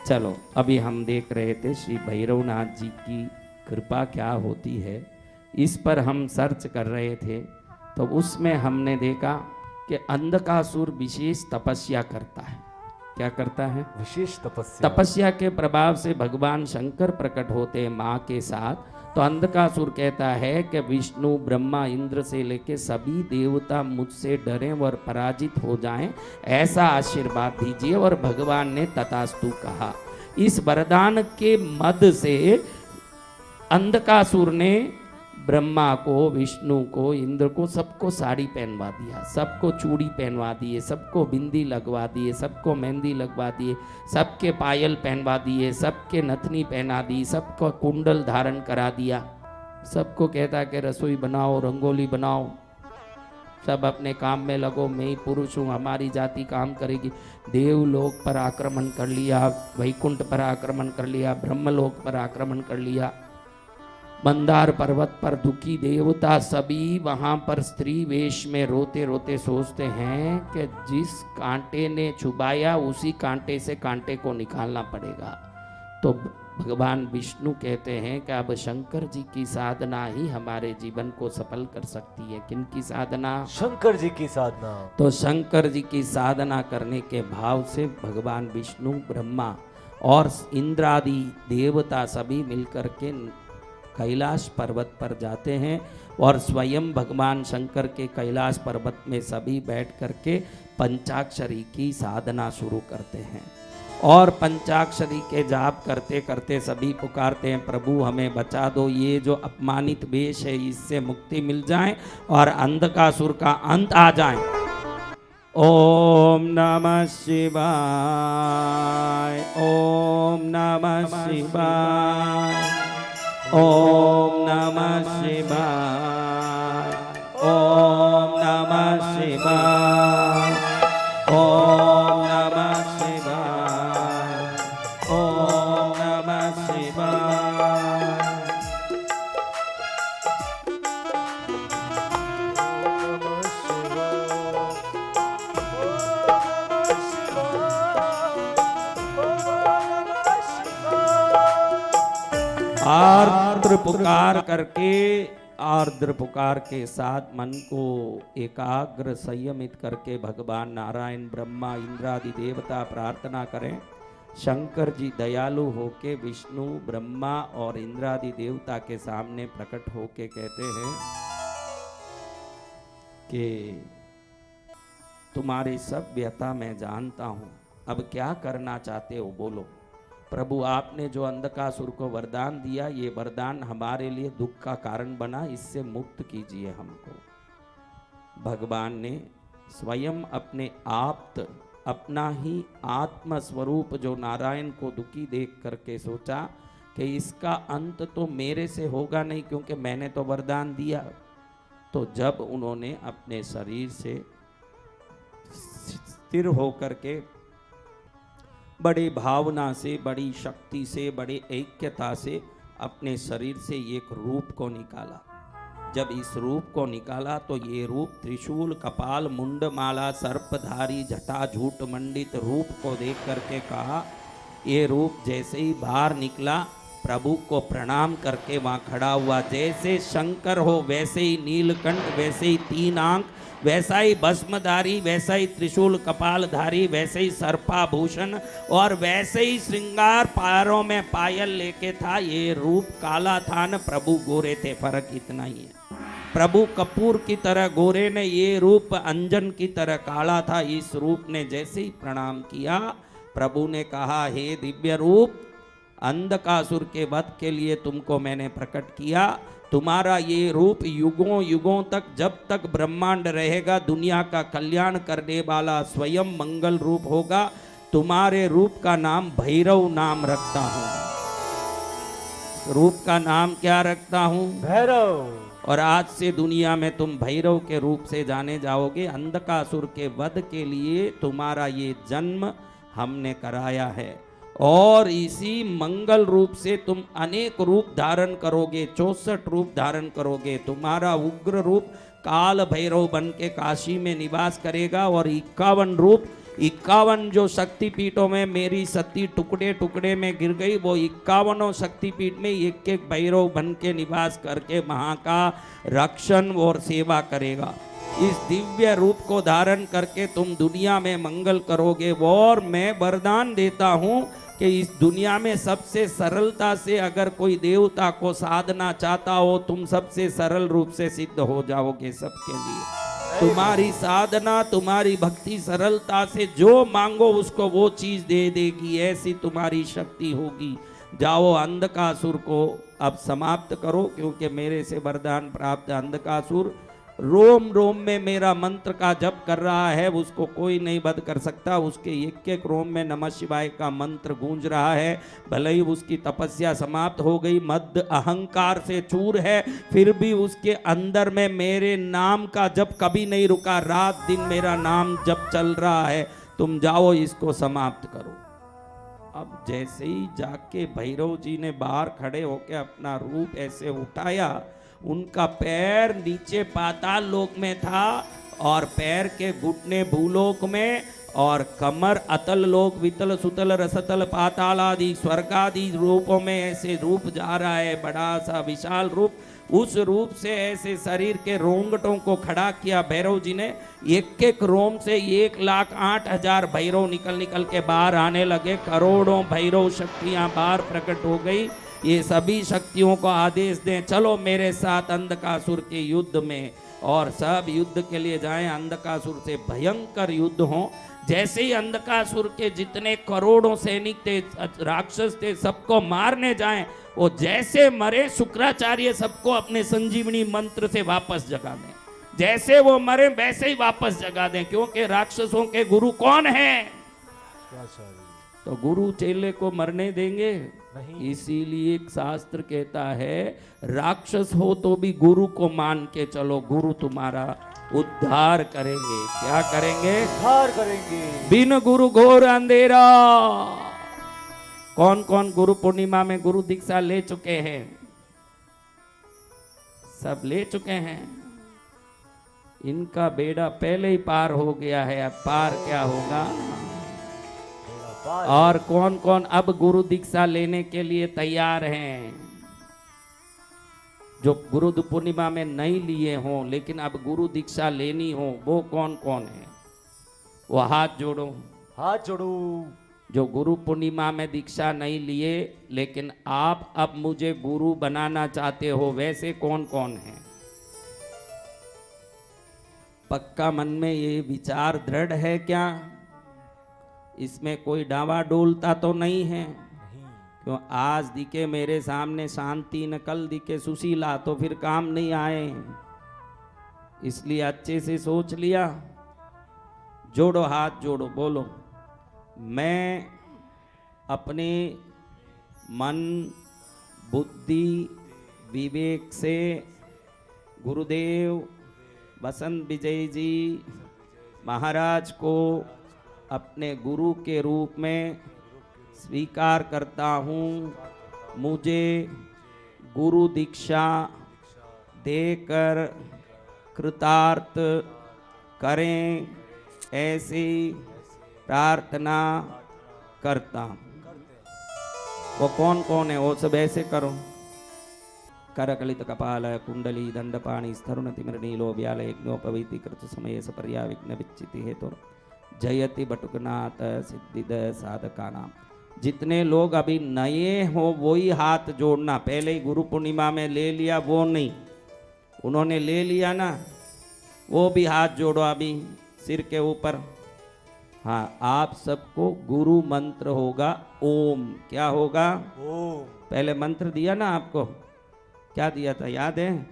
चलो अभी हम देख रहे थे श्री भैरवनाथ जी की कृपा क्या होती है, इस पर हम सर्च कर रहे थे। तो उसमें हमने देखा कि अंधकासुर विशेष तपस्या करता है। क्या करता है? विशेष तपस्या। तपस्या के प्रभाव से भगवान शंकर प्रकट होते हैं माँ के साथ। तो अंधकासुर कहता है कि विष्णु ब्रह्मा इंद्र से लेके सभी देवता मुझसे डरें और पराजित हो जाएं, ऐसा आशीर्वाद दीजिए। और भगवान ने तथास्तु कहा। इस वरदान के मद से अंधकासुर ने ब्रह्मा को, विष्णु को, इंद्र को, सबको साड़ी पहनवा दिया, सबको चूड़ी पहनवा दिए, सबको बिंदी लगवा दिए, सबको मेहंदी लगवा दिए, सबके पायल पहनवा दिए, सबके नथनी पहना दी, सबको कुंडल धारण करा दिया। सबको कहता कि रसोई बनाओ, रंगोली बनाओ, सब अपने काम में लगो, मैं ही पुरुष हूँ, हमारी जाति काम करेगी। देवलोक पर आक्रमण कर लिया, वैकुंठ पर आक्रमण कर लिया, ब्रह्मलोक पर आक्रमण कर लिया। मंदार पर्वत पर दुखी देवता सभी वहां पर स्त्री वेश में रोते रोते सोचते हैं कि जिस कांटे ने छुपाया उसी कांटे से कांटे को निकालना पड़ेगा। तो भगवान विष्णु कहते हैं कि अब शंकर जी की साधना ही हमारे जीवन को सफल कर सकती है। किनकी साधना? शंकर जी की साधना। तो शंकर जी की साधना करने के भाव से भगवान विष्णु, ब्रह्मा और इंद्रादि देवता सभी मिलकर के कैलाश पर्वत पर जाते हैं और स्वयं भगवान शंकर के कैलाश पर्वत में सभी बैठ करके पंचाक्षरी की साधना शुरू करते हैं। और पंचाक्षरी के जाप करते करते सभी पुकारते हैं, प्रभु हमें बचा दो, ये जो अपमानित वेश है इससे मुक्ति मिल जाए और अंधकासुर का अंत आ जाए। ओम नमः शिवाय, ओम नमः शिवाय, ओम नमः शिवाय, ओम नमः शिवाय, ओम नमः शिवाय, ओम नमः शिवाय। आर्द्र पुकार करके, आर्द्र पुकार के साथ मन को एकाग्र संयमित करके भगवान नारायण, ब्रह्मा, इंद्रादि देवता प्रार्थना करें। शंकर जी दयालु होके विष्णु, ब्रह्मा और इंद्रादि देवता के सामने प्रकट होके कहते हैं कि तुम्हारी सब व्यथा मैं जानता हूँ, अब क्या करना चाहते हो बोलो। प्रभु आपने जो अंधकासुर को वरदान दिया, ये वरदान हमारे लिए दुख का कारण बना, इससे मुक्त कीजिए हमको। भगवान ने स्वयं अपने आप्त, अपना ही आत्म स्वरूप जो नारायण को दुखी देख करके सोचा कि इसका अंत तो मेरे से होगा नहीं, क्योंकि मैंने तो वरदान दिया। तो जब उन्होंने अपने शरीर से स्थिर होकर के बड़े भावना से, बड़ी शक्ति से, बड़े ऐक्यता से अपने शरीर से एक रूप को निकाला। जब इस रूप को निकाला तो ये रूप त्रिशूल, कपाल, मुंड माला, सर्पधारी, जटा झूठ मंडित रूप को देख करके कहा, ये रूप जैसे ही बाहर निकला प्रभु को प्रणाम करके वहाँ खड़ा हुआ। जैसे शंकर हो वैसे ही नीलकंठ, वैसे ही 3 आंख, वैसा ही भस्मधारी, वैसा ही त्रिशूल कपालधारी, वैसे ही सर्पाभूषण और वैसे ही श्रृंगार, पैरों में पायल लेके था। ये रूप काला था न प्रभु गोरे थे, फर्क इतना ही है। प्रभु कपूर की तरह गोरे ने, ये रूप अंजन की तरह काला था। इस रूप ने जैसे ही प्रणाम किया, प्रभु ने कहा, हे दिव्य रूप, अंधकासुर के वध के लिए तुमको मैंने प्रकट किया। तुम्हारा ये रूप युगों युगों तक, जब तक ब्रह्मांड रहेगा, दुनिया का कल्याण करने वाला स्वयं मंगल रूप होगा। तुम्हारे रूप का नाम भैरव नाम रखता हूँ। रूप का नाम क्या रखता हूँ? भैरव। और आज से दुनिया में तुम भैरव के रूप से जाने जाओगे। अंधकासुर के वध के लिए तुम्हारा ये जन्म हमने कराया है और इसी मंगल रूप से तुम अनेक रूप धारण करोगे, 64 रूप धारण करोगे। तुम्हारा उग्र रूप काल भैरव बन के काशी में निवास करेगा और 51 रूप 51 जो शक्तिपीठों में मेरी सती टुकड़े टुकड़े में गिर गई, वो 51 शक्तिपीठ में एक एक भैरव बन के निवास करके वहां का रक्षण और सेवा करेगा। इस दिव्य रूप को धारण करके तुम दुनिया में मंगल करोगे। और मैं वरदान देता हूं कि इस दुनिया में सबसे सरलता से अगर कोई देवता को साधना चाहता हो, तुम सबसे सरल रूप से सिद्ध हो जाओगे सबके लिए। तुम्हारी साधना, तुम्हारी भक्ति सरलता से जो मांगो उसको वो चीज दे देगी, ऐसी तुम्हारी शक्ति होगी। जाओ अंधकासुर को अब समाप्त करो, क्योंकि मेरे से वरदान प्राप्त अंधकासुर रोम रोम में मेरा मंत्र का जप कर रहा है, उसको कोई नहीं बंद कर सकता। उसके एक एक रोम में नमः शिवाय का मंत्र गूंज रहा है। भले ही उसकी तपस्या समाप्त हो गई, मद अहंकार से चूर है, फिर भी उसके अंदर में मेरे नाम का जप कभी नहीं रुका। रात दिन मेरा नाम जप चल रहा है। तुम जाओ इसको समाप्त करो। अब जैसे ही जाके भैरव जी ने बाहर खड़े होकर अपना रूप ऐसे उठाया, उनका पैर नीचे पाताल लोक में था और पैर के घुटने भूलोक में और कमर अतल लोक, वितल सुतल रसतल पाताल आदि स्वर्ग आदि रूपों में ऐसे रूप जा रहा है, बड़ा सा विशाल रूप। उस रूप से ऐसे शरीर के रोंगटों को खड़ा किया भैरव जी ने। एक एक रोम से 1,08,000 भैरव निकल निकल के बाहर आने लगे। करोड़ों भैरव शक्तियां बाहर प्रकट हो गई। ये सभी शक्तियों को आदेश दें, चलो मेरे साथ अंधकासुर के युद्ध में, और सब युद्ध के लिए जाएं। अंधकासुर से भयंकर युद्ध हो। जैसे ही अंधकासुर के जितने करोड़ों सैनिक थे, राक्षस थे, सबको मारने जाएं, वो जैसे मरे शुक्राचार्य सबको अपने संजीवनी मंत्र से वापस जगा दें। जैसे वो मरे वैसे ही वापस जगा दें, क्योंकि राक्षसों के गुरु कौन है? तो गुरु चेले को मरने देंगे नहीं। इसीलिए एक शास्त्र कहता है, राक्षस हो तो भी गुरु को मान के चलो, गुरु तुम्हारा उद्धार करेंगे। क्या करेंगे? उद्धार करेंगे। बिन गुरु घोर अंधेरा। कौन कौन गुरु पूर्णिमा में गुरु दीक्षा ले चुके हैं? सब ले चुके हैं। इनका बेड़ा पहले ही पार हो गया है, अब पार क्या होगा? और कौन कौन अब गुरु दीक्षा लेने के लिए तैयार हैं? जो गुरु पूर्णिमा में नहीं लिए हों लेकिन अब गुरु दीक्षा लेनी हो, वो कौन कौन है? वो हाथ जोड़ो। हाथ जोड़ो। जो गुरु पूर्णिमा में दीक्षा नहीं लिए लेकिन आप अब मुझे गुरु बनाना चाहते हो, वैसे कौन कौन है? पक्का मन में ये विचार दृढ़ है क्या? इसमें कोई डावाडोलता तो नहीं है? क्यों आज दिखे मेरे सामने शांति, न कल दिखे सुशीला, तो फिर काम नहीं आए। इसलिए अच्छे से सोच लिया। जोड़ो हाथ, जोड़ो, बोलो, मैं अपने मन बुद्धि विवेक से गुरुदेव बसंत विजय जी महाराज को अपने गुरु के रूप में स्वीकार करता हूँ। मुझे गुरु दीक्षा देकर कृतार्थ करें, ऐसी प्रार्थना करता हूँ। वो कौन कौन है? वो सब ऐसे करो। करकलित कपाल कुंडली दंडपाणि स्थरुणतिमिर नीलो व्यालय यज्ञोपवीतीकृत समय सपर्या विघ्न विच्चिति हेतु जयति बटुकनाथ सिद्धिद साधका नाम। जितने लोग अभी नए हो वो ही हाथ जोड़ना। पहले ही गुरु पूर्णिमा में ले लिया वो नहीं, उन्होंने ले लिया ना, वो भी हाथ जोड़ो अभी सिर के ऊपर। हाँ, आप सबको गुरु मंत्र होगा ओम। क्या होगा? ओम। पहले मंत्र दिया ना आपको, क्या दिया था याद है?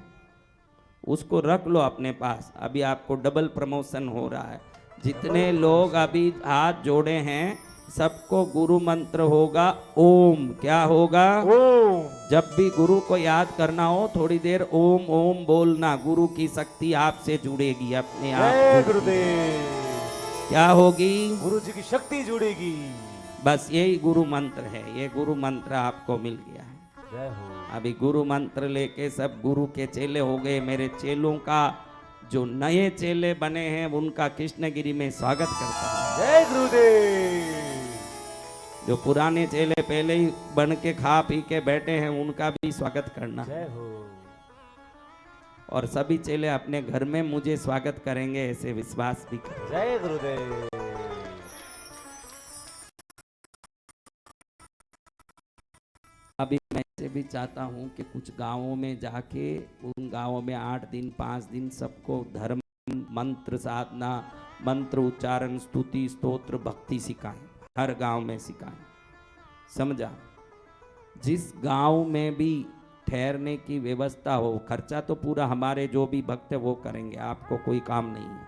उसको रख लो अपने पास। अभी आपको डबल प्रमोशन हो रहा है। जितने लोग अभी हाथ जोड़े हैं सबको गुरु मंत्र होगा ओम। क्या होगा? ओम। जब भी गुरु को याद करना हो थोड़ी देर ओम ओम बोलना। गुरु की शक्ति आपसे जुड़ेगी अपने आप। गुरुदेव। क्या होगी? गुरु जी की शक्ति जुड़ेगी। बस यही गुरु मंत्र है। ये गुरु मंत्र आपको मिल गया है। जय हो। अभी गुरु मंत्र लेके सब गुरु के चेले हो गए। मेरे चेलों का जो नए चेले बने हैं उनका कृष्णगिरी में स्वागत करता हूँ। जय गुरुदेव। जो पुराने चेले पहले ही बन के खा पी के बैठे हैं उनका भी स्वागत करना। जय हो। और सभी चेले अपने घर में मुझे स्वागत करेंगे ऐसे विश्वास भी करें। जय गुरुदेव। अभी मैं ऐसे भी चाहता हूं कि कुछ गांवों में जाके उन गांवों में 8 दिन 5 दिन सबको धर्म मंत्र साधना मंत्र उच्चारण स्तुति स्तोत्र भक्ति सिखाएं। हर गांव में सिखाएं। समझा? जिस गांव में भी ठहरने की व्यवस्था हो, खर्चा तो पूरा हमारे जो भी भक्त है वो करेंगे, आपको कोई काम नहीं है।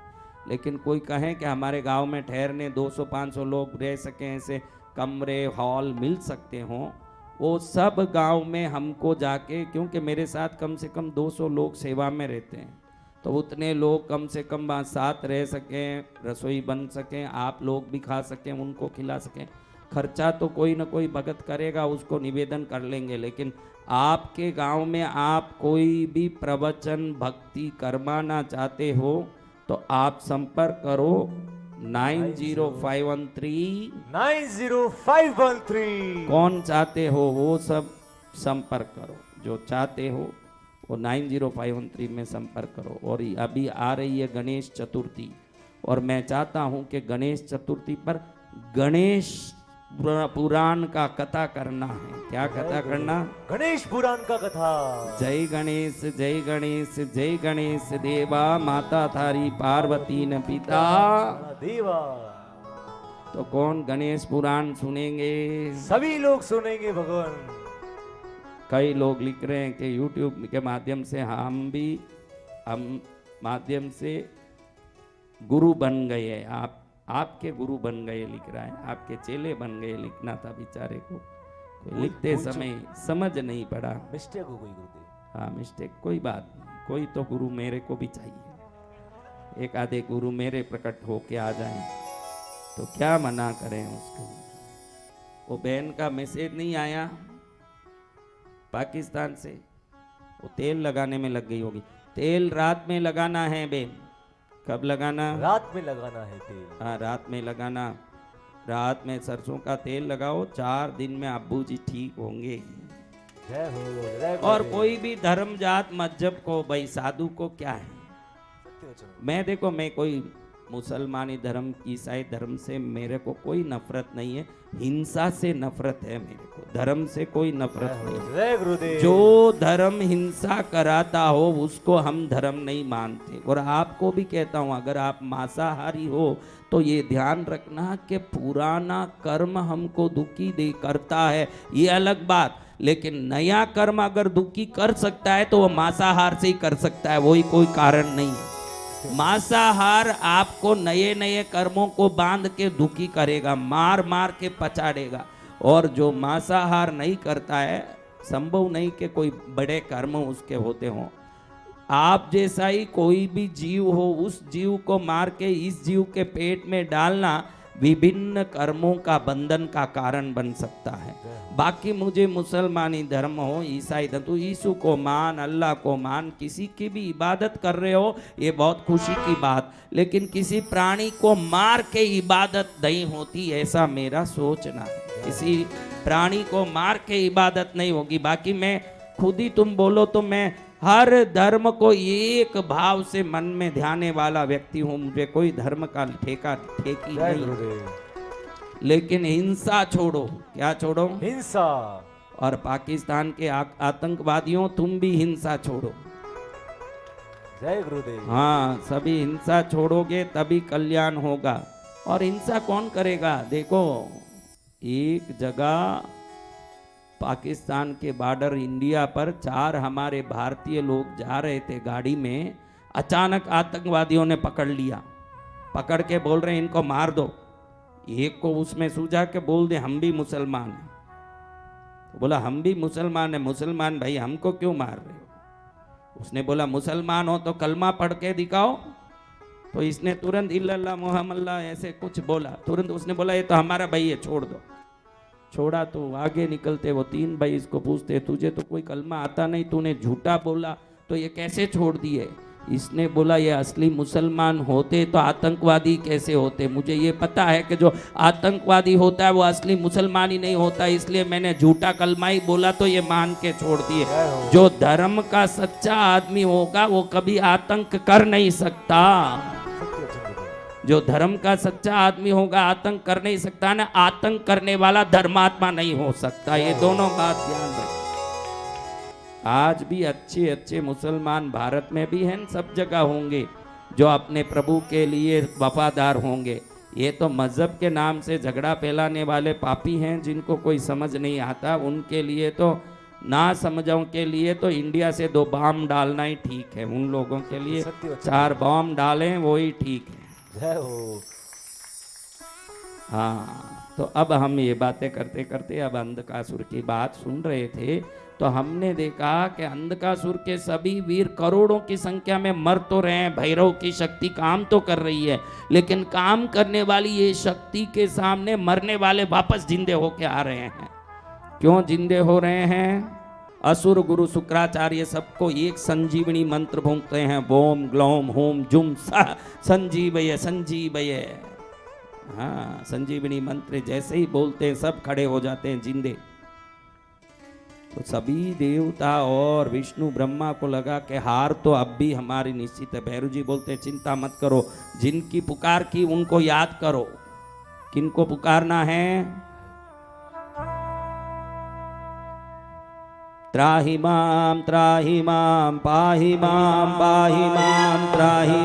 लेकिन कोई कहे कि हमारे गांव में ठहरने 200-500 लोग रह सकें, ऐसे कमरे हॉल मिल सकते हों, वो सब गांव में हमको जाके, क्योंकि मेरे साथ कम से कम 200 लोग सेवा में रहते हैं, तो उतने लोग कम से कम साथ रह सकें, रसोई बन सकें, आप लोग भी खा सकें, उनको खिला सकें। खर्चा तो कोई ना कोई भगत करेगा, उसको निवेदन कर लेंगे। लेकिन आपके गांव में आप कोई भी प्रवचन भक्ति करवाना चाहते हो तो आप संपर्क करो 90513 90513। कौन चाहते हो वो सब संपर्क करो, जो चाहते हो वो 90513 में संपर्क करो। और अभी आ रही है गणेश चतुर्थी, और मैं चाहता हूं कि गणेश चतुर्थी पर गणेश पुराण का कथा करना है। क्या कथा करना? गणेश पुराण का कथा। जय गणेश जय गणेश जय गणेश देवा, माता थारी पार्वती न पिता देवा। तो कौन गणेश पुराण सुनेंगे? सभी लोग सुनेंगे भगवान। कई लोग लिख रहे हैं कि YouTube के माध्यम से हम माध्यम से गुरु बन गए। आपके गुरु बन गए लिख रहा है, आपके चेले बन गए लिखना था बेचारे को। कोई लिखते समय समझ नहीं पड़ा, मिस्टेक हो गई गुरुदेव। हाँ मिस्टेक, कोई बात नहीं। कोई तो गुरु मेरे को भी चाहिए, एक आधे गुरु मेरे प्रकट होके आ जाएं तो क्या मना करें उसको। वो बहन का मैसेज नहीं आया पाकिस्तान से, वो तेल लगाने में लग गई होगी। तेल रात में लगाना है बहन। कब लगाना? रात में लगाना है तेल। हाँ रात में लगाना। रात में सरसों का तेल लगाओ, 4 दिन में अब्बू जी ठीक होंगे। जय हो जय और गुरुदेव। कोई भी धर्म जात मजहब को, भाई साधु को क्या है। मैं देखो, मैं कोई मुसलमानी धर्म ईसाई धर्म से मेरे को कोई नफरत नहीं है, हिंसा से नफरत है मेरे को, धर्म से कोई नफरत नहीं है। जय गुरुदेव। जो धर्म हिंसा कराता हो उसको हम धर्म नहीं मानते। और आपको भी कहता हूं, अगर आप मांसाहारी हो तो ये ध्यान रखना कि पुराना कर्म हमको दुखी दे करता है, ये अलग बात। लेकिन नया कर्म अगर दुखी कर सकता है तो वो मांसाहार से ही कर सकता है, वही कोई कारण नहीं है। मांसाहार आपको नए नए कर्मों को बांध के दुखी करेगा, मार मार के पचाड़ेगा। और जो मांसाहार नहीं करता है, संभव नहीं कि कोई बड़े कर्म उसके होते हों। आप जैसा ही कोई भी जीव हो, उस जीव को मार के इस जीव के पेट में डालना विभिन्न कर्मों का बंधन का कारण बन सकता है। बाकी मुझे मुसलमानी धर्म हो, ईसाई धर्म, तो यीशु को मान, अल्लाह को मान, किसी की भी इबादत कर रहे हो ये बहुत खुशी की बात। लेकिन किसी प्राणी को मार के इबादत नहीं होती, ऐसा मेरा सोचना है। किसी प्राणी को मार के इबादत नहीं होगी। बाकी मैं खुद ही, तुम बोलो तो मैं हर धर्म को एक भाव से मन में ध्याने वाला व्यक्ति हूँ, मुझे कोई धर्म का ठेकी नहीं। लेकिन हिंसा छोड़ो। क्या छोड़ो? हिंसा। और पाकिस्तान के आतंकवादियों, तुम भी हिंसा छोड़ो। जय गुरुदेव। हाँ, सभी हिंसा छोड़ोगे तभी कल्याण होगा। और हिंसा कौन करेगा? देखो, एक जगह पाकिस्तान के बॉर्डर इंडिया पर 4 हमारे भारतीय लोग जा रहे थे गाड़ी में, अचानक आतंकवादियों ने पकड़ लिया। पकड़ के बोल रहे हैं इनको मार दो। एक को उसमें सूझा के बोल दे हम भी मुसलमान हैं। तो बोला हम भी मुसलमान हैं। मुसलमान भाई हमको क्यों मार रहे हो? उसने बोला मुसलमान हो तो कलमा पढ़ के दिखाओ। तो इसने तुरंत इल्लल्लाह मुहम्मद ऐसे कुछ बोला। तुरंत उसने बोला ये तो हमारा भाई है, छोड़ दो। छोड़ा तो आगे निकलते वो 3 भाई इसको पूछते तुझे तो कोई कलमा आता नहीं, तूने झूठा बोला तो ये कैसे छोड़ दिए? इसने बोला ये असली मुसलमान होते तो आतंकवादी कैसे होते। मुझे ये पता है कि जो आतंकवादी होता है वो असली मुसलमान ही नहीं होता, इसलिए मैंने झूठा कलमा ही बोला तो ये मान के छोड़ दिए। जो धर्म का सच्चा आदमी होगा वो कभी आतंक कर नहीं सकता। जो धर्म का सच्चा आदमी होगा आतंक कर नहीं सकता ना, आतंक करने वाला धर्मात्मा नहीं हो सकता। ये दोनों बात ध्यान रखें। आज भी अच्छे अच्छे मुसलमान भारत में भी हैं, सब जगह होंगे जो अपने प्रभु के लिए वफादार होंगे। ये तो मजहब के नाम से झगड़ा फैलाने वाले पापी हैं जिनको कोई समझ नहीं आता। उनके लिए तो ना समझों के लिए तो इंडिया से 2 बम डालना ही ठीक है। उन लोगों के लिए 4 बम डालें वो ही ठीक है। जय हो। हाँ, तो अब हम ये बातें करते करते अब अंधकासुर की बात सुन रहे थे, तो हमने देखा कि अंधकासुर के सभी वीर करोड़ों की संख्या में मर तो रहे हैं, भैरव की शक्ति काम तो कर रही है, लेकिन काम करने वाली ये शक्ति के सामने मरने वाले वापस जिंदे होके आ रहे हैं। क्यों जिंदे हो रहे हैं? असुर गुरु शुक्राचार्य सबको एक संजीवनी मंत्र भूंकते हैं, बोम ग्लोम होम जुम सा संजीवय संजीवय। हाँ, संजीवनी मंत्र जैसे ही बोलते हैं सब खड़े हो जाते हैं जिंदे। तो सभी देवता और विष्णु ब्रह्मा को लगा कि हार तो अब भी हमारी निश्चित है। भैरव जी बोलते हैं चिंता मत करो, जिनकी पुकार की उनको याद करो। किनको पुकारना है? त्राहि माम पाहि माम त्राहि माम पाहि माम पाहि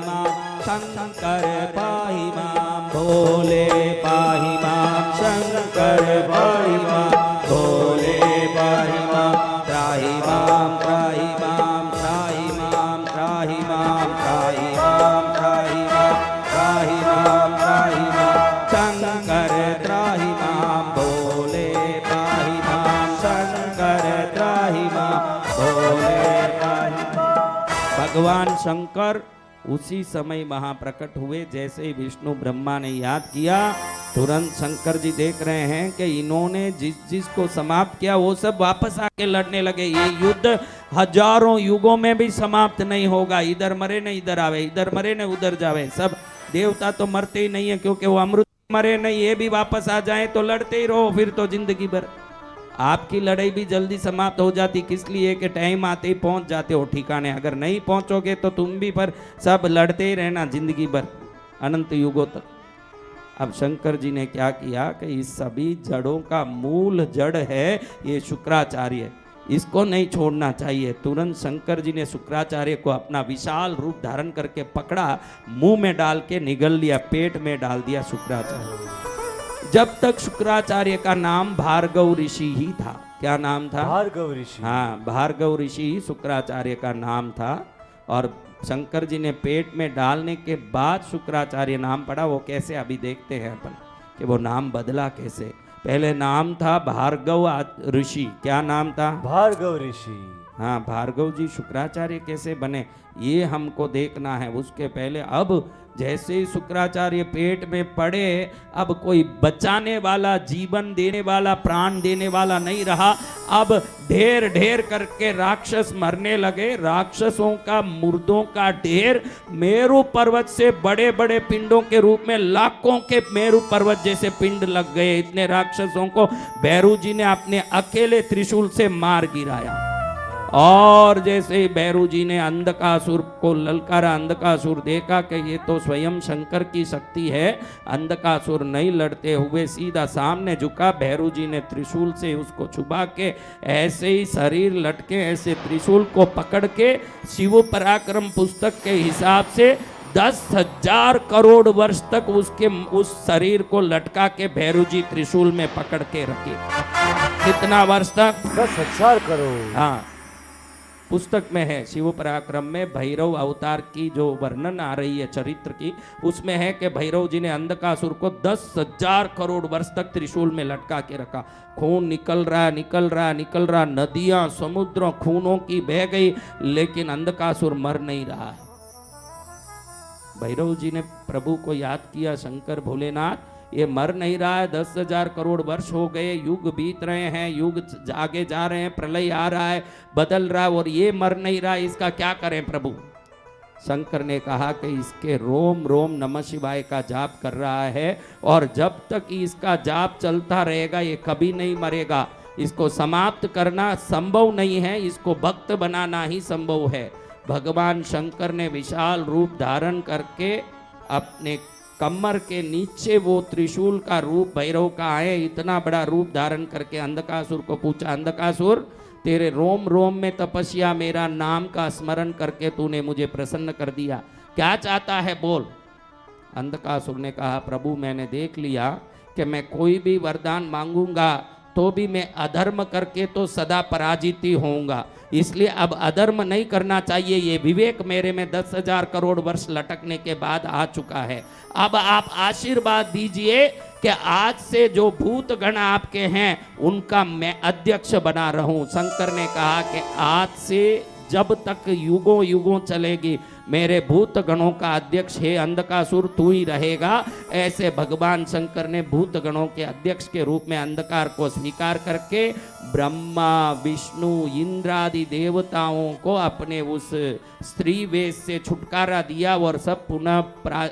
माम शंकर पाहि माम भोले पाहि माम शंकर पाहि माम भोले पाहि माम त्राहि माम त्राहि माम त्राहि माम त्राहि माम त्राहि माम त्राहि माम त्राहि माम त्राहि माम शंकर त्राहि माम भोले पाहि माम शंकर त्राहि माम भोले पाहि माम। भगवान शंकर उसी समय वहां प्रकट हुए। जैसे ही विष्णु ब्रह्मा ने याद किया, तुरंत शंकर जी देख रहे हैं कि इन्होंने जिस को समाप्त किया वो सब वापस आके लड़ने लगे। ये युद्ध हजारों युगों में भी समाप्त नहीं होगा। इधर मरे न इधर आवे, इधर मरे न उधर जावे। सब देवता तो मरते ही नहीं है, क्योंकि वो अमृत मरे नहीं, ये भी वापस आ जाए तो लड़ते ही रहो फिर तो जिंदगी भर। आपकी लड़ाई भी जल्दी समाप्त हो जाती, किस लिए कि टाइम आते ही पहुंच जाते हो ठिकाने। अगर नहीं पहुंचोगे तो तुम भी पर सब लड़ते ही रहना जिंदगी भर, अनंत युगों तक। अब शंकर जी ने क्या किया कि इस सभी जड़ों का मूल जड़ है ये शुक्राचार्य, इसको नहीं छोड़ना चाहिए। तुरंत शंकर जी ने शुक्राचार्य को अपना विशाल रूप धारण करके पकड़ा, मुंह में डाल के निगल लिया, पेट में डाल दिया शुक्राचार्य। जब तक शुक्राचार्य का नाम भार्गव ऋषि ही था। क्या नाम था? भार्गव ऋषि। हाँ, भार्गव ऋषि ही शुक्राचार्य का नाम था। और शंकर जी ने पेट में डालने के बाद शुक्राचार्य नाम पड़ा। वो कैसे, अभी देखते हैं अपन कि वो नाम बदला कैसे। पहले नाम था भार्गव ऋषि। क्या नाम था? भार्गव ऋषि। हाँ, भार्गव जी शुक्राचार्य कैसे बने ये हमको देखना है। उसके पहले अब जैसे ही शुक्राचार्य पेट में पड़े, अब कोई बचाने वाला, जीवन देने वाला, प्राण देने वाला नहीं रहा। अब ढेर ढेर करके राक्षस मरने लगे। राक्षसों का मुर्दों का ढेर मेरु पर्वत से बड़े बड़े पिंडों के रूप में लाखों के मेरु पर्वत जैसे पिंड लग गए। इतने राक्षसों को भैरू जी ने अपने अकेले त्रिशूल से मार गिराया। और जैसे ही भैरू जी ने अंधकासुर को ललकारा, अंधकासुर देखा कि ये तो स्वयं शंकर की शक्ति है। अंधकासुर नहीं लड़ते हुए सीधा सामने झुका। भैरू जी ने त्रिशूल से उसको छुपा के ऐसे ही शरीर लटके, ऐसे त्रिशूल को पकड़ के शिव पराक्रम पुस्तक के हिसाब से 10,000 करोड़ वर्ष तक उसके उस शरीर को लटका के भैरू जी त्रिशूल में पकड़ के रखे। कितना वर्ष तक? 10,000 करोड़। हाँ, पुस्तक में है शिव पराक्रम में भैरव अवतार की जो वर्णन आ रही है चरित्र की, उसमें है कि भैरव जी ने अंधकासुर को 10,000 करोड़ वर्ष तक त्रिशूल में लटका के रखा। खून निकल रहा निकल रहा निकल रहा, नदियां समुद्रों खूनों की बह गई, लेकिन अंधकासुर मर नहीं रहा है। भैरव जी ने प्रभु को याद किया, शंकर भोलेनाथ ये मर नहीं रहा है, 10,000 करोड़ वर्ष हो गए, युग बीत रहे हैं, युग आगे जा रहे हैं, प्रलय आ रहा है, बदल रहा है, और ये मर नहीं रहा, इसका क्या करें प्रभु? शंकर ने कहा कि इसके रोम रोम नमः शिवाय का जाप कर रहा है, और जब तक इसका जाप चलता रहेगा ये कभी नहीं मरेगा। इसको समाप्त करना संभव नहीं है, इसको भक्त बनाना ही संभव है। भगवान शंकर ने विशाल रूप धारण करके अपने कमर के नीचे वो त्रिशूल का रूप भैरव का आए, इतना बड़ा रूप धारण करके अंधकासुर को पूछा, अंधकासुर तेरे रोम रोम में तपस्या, मेरा नाम का स्मरण करके तूने मुझे प्रसन्न कर दिया, क्या चाहता है बोल। अंधकासुर ने कहा, प्रभु मैंने देख लिया कि मैं कोई भी वरदान मांगूंगा तो भी मैं अधर्म करके तो सदा पराजित ही होऊंगा, इसलिए अब अधर्म नहीं करना चाहिए। ये विवेक मेरे में 10,000 करोड़ वर्ष लटकने के बाद आ चुका है। अब आप आशीर्वाद दीजिए कि आज से जो भूत गण आपके हैं उनका मैं अध्यक्ष बना रहूं। शंकर ने कहा कि आज से जब तक युगों युगों चलेगी मेरे भूत गणों का अध्यक्ष हे अंधकासुर तू ही रहेगा। ऐसे भगवान शंकर ने भूत गणों के अध्यक्ष के रूप में अंधकार को स्वीकार करके ब्रह्मा विष्णु इंद्र आदि देवताओं को अपने उस स्त्री वेश से छुटकारा दिया और सब पुनः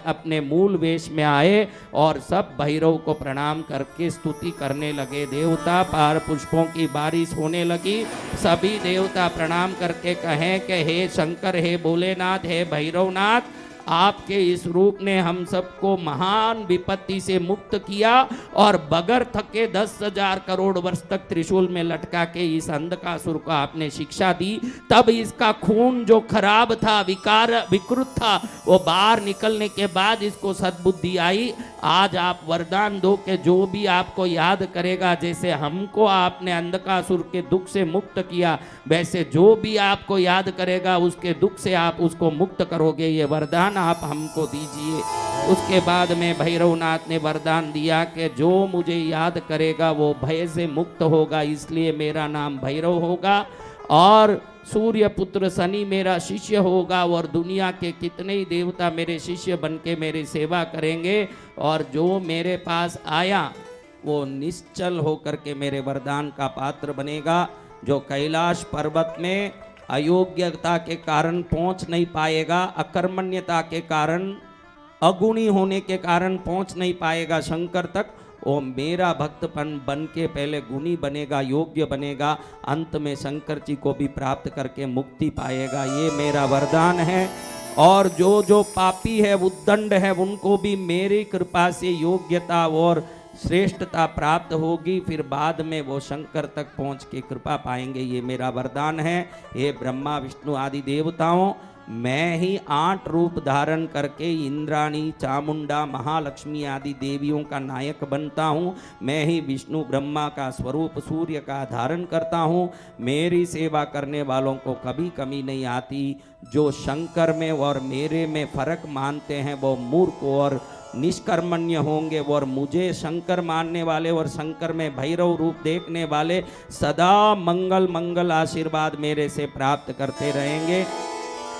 अपने मूल वेश में आए और सब भैरव को प्रणाम करके स्तुति करने लगे। देवता पार पुष्पों की बारिश होने लगी। सभी देवता प्रणाम करके कहें कि हे शंकर, हे भोलेनाथ, हे भैरवनाथ, आपके इस रूप ने हम सबको महान विपत्ति से मुक्त किया और बगैर थके 10,000 करोड़ वर्ष तक त्रिशूल में लटका के इस अंधकासुर को आपने शिक्षा दी। तब इसका खून जो खराब था, विकृत था, वो बाहर निकलने के बाद इसको सद्बुद्धि आई। आज आप वरदान दो कि जो भी आपको याद करेगा, जैसे हमको आपने अंधकासुर के दुख से मुक्त किया, वैसे जो भी आपको याद करेगा उसके दुख से आप उसको मुक्त करोगे। ये वरदान आप हमको दीजिए। उसके बाद में भैरवनाथ ने वरदान दिया कि जो मुझे याद करेगा वो भय से मुक्त होगा, इसलिए मेरा नाम भैरव होगा और सूर्य पुत्र शनि मेरा शिष्य होगा और दुनिया के कितने ही देवता मेरे शिष्य बन के मेरी सेवा करेंगे और जो मेरे पास आया वो निश्चल होकर के मेरे वरदान का पात्र बनेगा। जो कैलाश पर्वत में अयोग्यता के कारण पहुंच नहीं पाएगा, अकर्मण्यता के कारण, अगुणी होने के कारण पहुंच नहीं पाएगा शंकर तक, वो मेरा भक्तपन बन के पहले गुणी बनेगा, योग्य बनेगा, अंत में शंकर जी को भी प्राप्त करके मुक्ति पाएगा। ये मेरा वरदान है। और जो जो पापी है, उद्दंड है, उनको भी मेरी कृपा से योग्यता और श्रेष्ठता प्राप्त होगी, फिर बाद में वो शंकर तक पहुंच के कृपा पाएंगे। ये मेरा वरदान है। हे ब्रह्मा विष्णु आदि देवताओं, मैं ही 8 रूप धारण करके इंद्राणी, चामुंडा, महालक्ष्मी आदि देवियों का नायक बनता हूँ। मैं ही विष्णु ब्रह्मा का स्वरूप सूर्य का धारण करता हूँ। मेरी सेवा करने वालों को कभी कमी नहीं आती। जो शंकर में और मेरे में फर्क मानते हैं वो मूर्ख और निष्कर्मण्य होंगे, और मुझे शंकर मानने वाले और शंकर में भैरव रूप देखने वाले सदा मंगल मंगल आशीर्वाद मेरे से प्राप्त करते रहेंगे।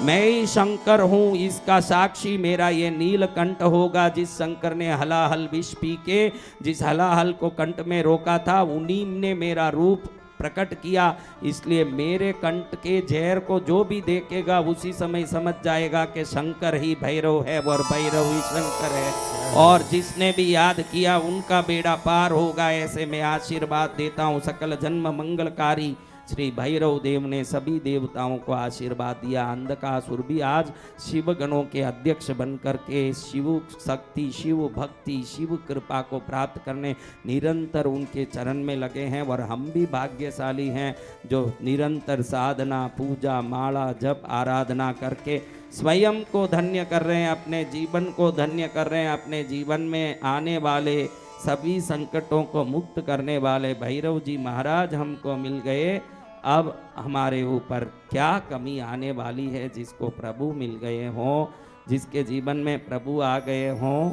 मैं ही शंकर हूँ, इसका साक्षी मेरा ये नीलकंठ होगा। जिस शंकर ने हलाहल विष पी के जिस हलाहल को कंठ में रोका था, उन्हीं ने मेरा रूप प्रकट किया। इसलिए मेरे कंठ के जहर को जो भी देखेगा उसी समय समझ जाएगा कि शंकर ही भैरव है और भैरव ही शंकर है, और जिसने भी याद किया उनका बेड़ा पार होगा। ऐसे मैं आशीर्वाद देता हूँ। सकल जन्म मंगलकारी श्री भैरव देव ने सभी देवताओं को आशीर्वाद दिया। अंधकासुर भी आज शिव गणों के अध्यक्ष बनकर के शिव शक्ति, शिव भक्ति, शिव कृपा को प्राप्त करने निरंतर उनके चरण में लगे हैं। और हम भी भाग्यशाली हैं जो निरंतर साधना, पूजा, माला, जप, आराधना करके स्वयं को धन्य कर रहे हैं, अपने जीवन को धन्य कर रहे हैं। अपने जीवन में आने वाले सभी संकटों को मुक्त करने वाले भैरव जी महाराज हमको मिल गए। अब हमारे ऊपर क्या कमी आने वाली है। जिसको प्रभु मिल गए हों, जिसके जीवन में प्रभु आ गए हों,